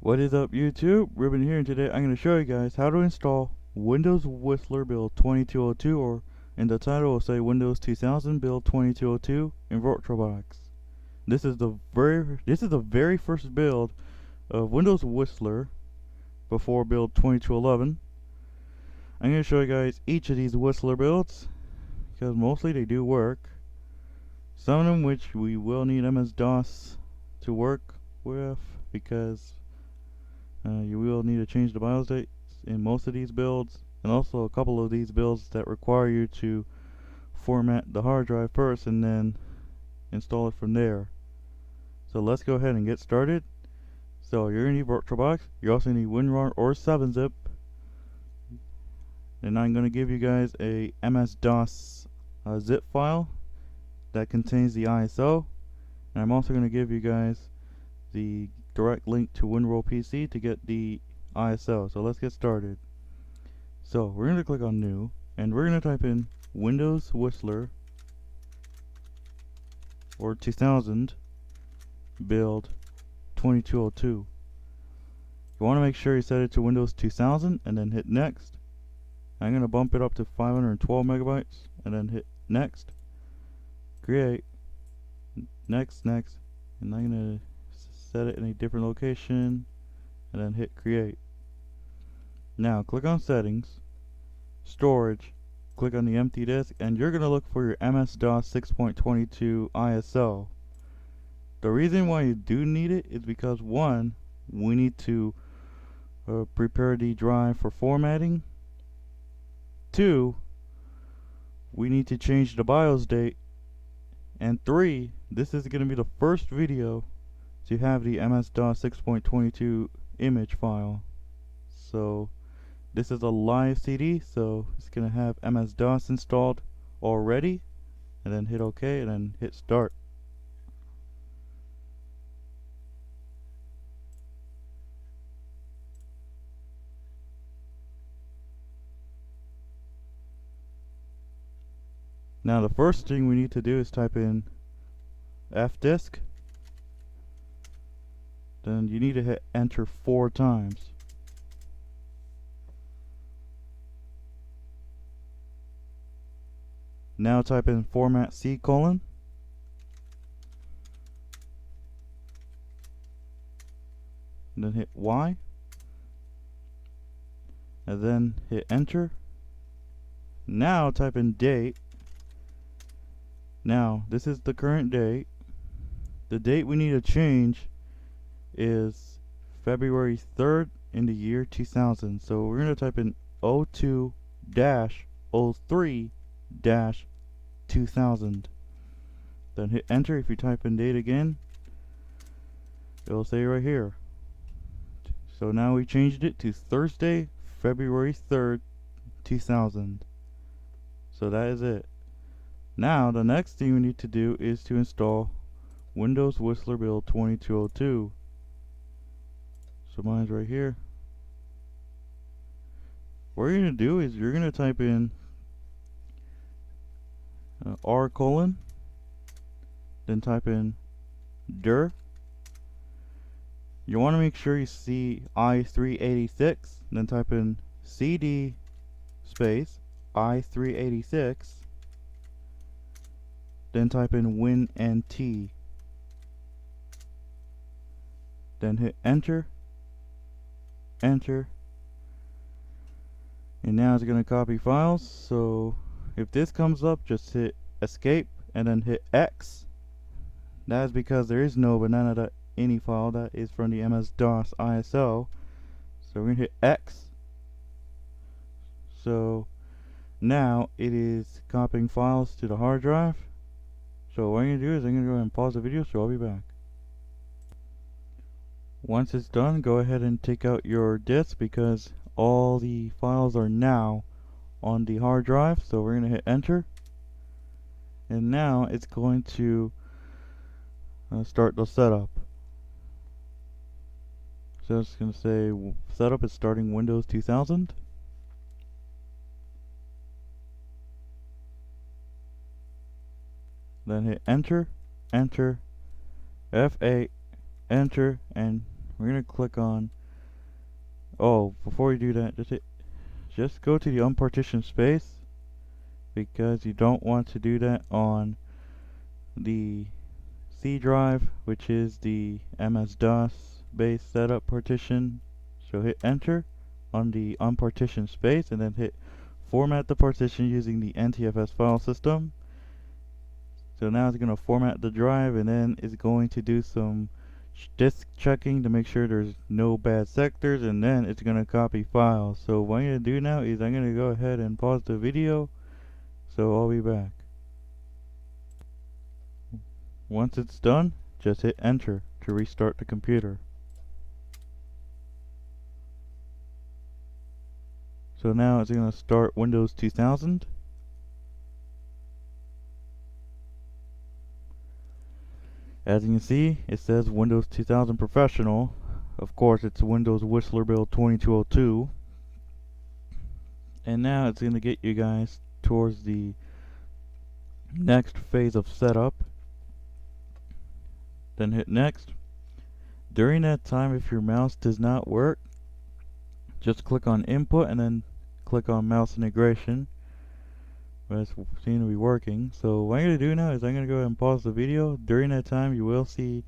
What is up YouTube? Ruben here, and today I'm going to show you guys how to install Windows Whistler build 2202, or in the title it will say Windows 2000 build 2202 in VirtualBox. This is the very first build of Windows Whistler before build 2211. I'm going to show you guys each of these Whistler builds because mostly they do work. Some of them which we will need MS-DOS to work with because you will need to change the BIOS dates in most of these builds, and also a couple of these builds that require you to format the hard drive first and then install it from there. So let's go ahead and get started. So you're going to need VirtualBox. You also need WinRAR or 7-zip. And I'm going to give you guys a MS-DOS zip file that contains the ISO. And I'm also going to give you guys the direct link to WinRoll PC to get the ISO. So let's get started. So we're going to click on New, and we're going to type in Windows Whistler or 2000 build 2202. You want to make sure you set it to Windows 2000 and then hit next. I'm going to bump it up to 512 megabytes and then hit next, create, next, and I'm going to set it in a different location and then hit create. Now click on settings, storage, click on the empty disk, and you're going to look for your MS-DOS 6.22 ISO. The reason why you do need it is because, one, we need to prepare the drive for formatting. Two, we need to change the BIOS date. And three, this is going to be the first video to have the MS-DOS 6.22 image file. So this is a live CD, so it's going to have MS-DOS installed already, and then hit OK and then hit start. Now the first thing we need to do is type in fdisk. Then you need to hit enter 4 times. Now type in format C:, and then hit Y, and then hit enter. Now type in date. Now this is the current date. The date we need to change is February 3rd in the year 2000. So we're going to type in 02-03-2000. Then hit enter. If you type in date again, it'll say right here. So now we changed it to Thursday, February 3rd, 2000. So that is it. Now the next thing we need to do is to install Windows Whistler build 2202. So mine's right here. What you're going to do is you're going to type in R:, then type in dir. You want to make sure you see i386, then type in cd space i386, then type in WinNT, then hit enter, and now it's going to copy files. So if this comes up, just hit escape and then hit X. That is because there is no banana.ini file that is from the MS-DOS ISO. So we're going to hit X. So now it is copying files to the hard drive. So what I'm going to do is I'm going to go ahead and pause the video, so I'll be back. Once it's done, go ahead and take out your disk because all the files are now on the hard drive. So we're going to hit enter, and now it's going to start the setup. So it's going to say setup is starting Windows 2000. Then hit enter, F8, enter, and we're gonna click on, oh, before we do that, just go to the unpartitioned space, because you don't want to do that on the C drive, which is the MS-DOS based setup partition. So hit enter on the unpartitioned space and then hit format the partition using the NTFS file system. So now it's going to format the drive, and then it's going to do some disk checking to make sure there's no bad sectors, and then it's going to copy files. So what I'm going to do now is I'm going to go ahead and pause the video, so I'll be back. Once it's done, just hit enter to restart the computer. So now it's going to start Windows 2000. As you can see, it says Windows 2000 Professional. Of course, it's Windows Whistler build 2202. And now it's going to get you guys towards the next phase of setup. Then hit next. During that time, if your mouse does not work, just click on input and then click on mouse integration. But it's seeming to be working. So what I'm going to do now is I'm going to go ahead and pause the video. During that time, you will see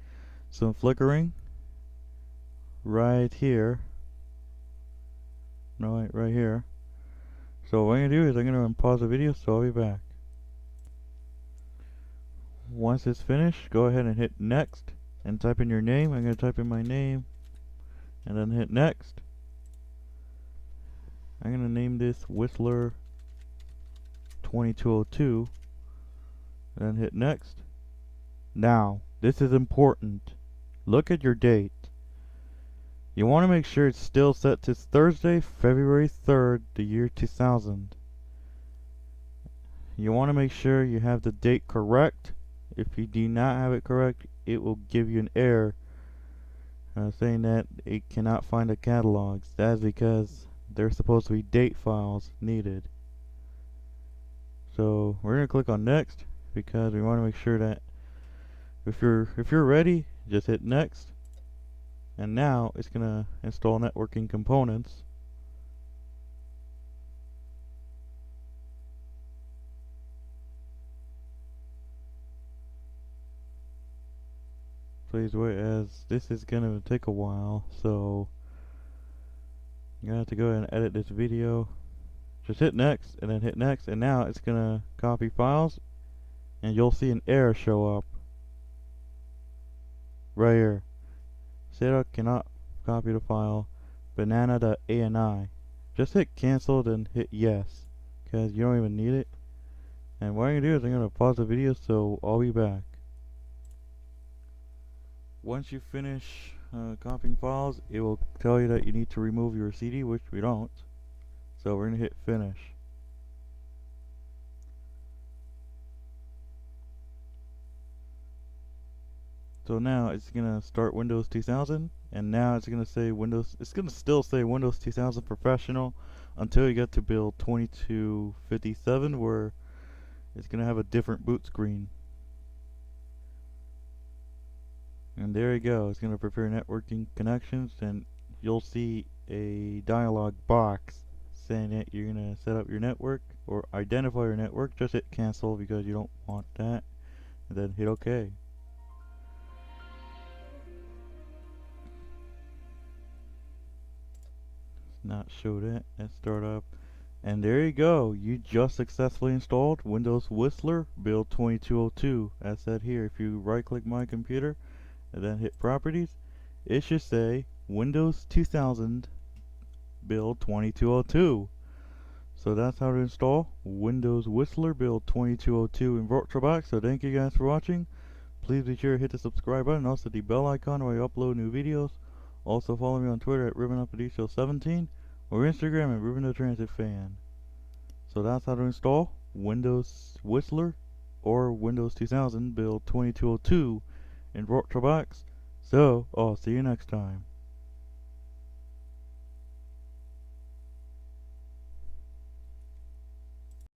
some flickering right here. No, right here. So what I'm going to do is I'm going to pause the video, so I'll be back. Once it's finished, go ahead and hit next and type in your name. I'm going to type in my name and then hit next. I'm going to name this Whistler 2202, then hit next. Now, this is important. Look at your date. You want to make sure it's still set to Thursday, February 3rd, the year 2000. You want to make sure you have the date correct. If you do not have it correct, it will give you an error saying that it cannot find the catalogs. That is because there's supposed to be date files needed. So we're going to click on next because we want to make sure that if you're ready, just hit next. And now it's going to install networking components. Please wait, as this is going to take a while, so you're going to have to go ahead and edit this video. Just hit next and then hit next, and now it's going to copy files, and you'll see an error show up right here. Setup cannot copy the file banana.ani. Just hit cancel, then hit yes, because you don't even need it. And what I'm going to do is I'm going to pause the video, so I'll be back. Once you finish copying files, it will tell you that you need to remove your CD, which we don't. So we're going to hit finish. So now it's going to start Windows 2000, and now it's going to say it's going to still say Windows 2000 Professional until you get to build 2257, where it's going to have a different boot screen. And there you go, it's going to prepare networking connections, and you'll see a dialog box saying that you're going to set up your network or identify your network. Just hit cancel because you don't want that, and then hit OK. Not show that at startup. And there you go, you just successfully installed Windows Whistler build 2202. As said here, if you right click my computer and then hit properties, it should say Windows 2000 build 2202. So that's how to install Windows Whistler build 2202 in VirtualBox. So thank you guys for watching. Please be sure to hit the subscribe button and also the bell icon while you upload new videos. Also follow me on Twitter at RubenUpADShow17 or Instagram at RubenTheTransitFan. So that's how to install Windows Whistler or Windows 2000 build 2202 in VirtualBox. So I'll see you next time.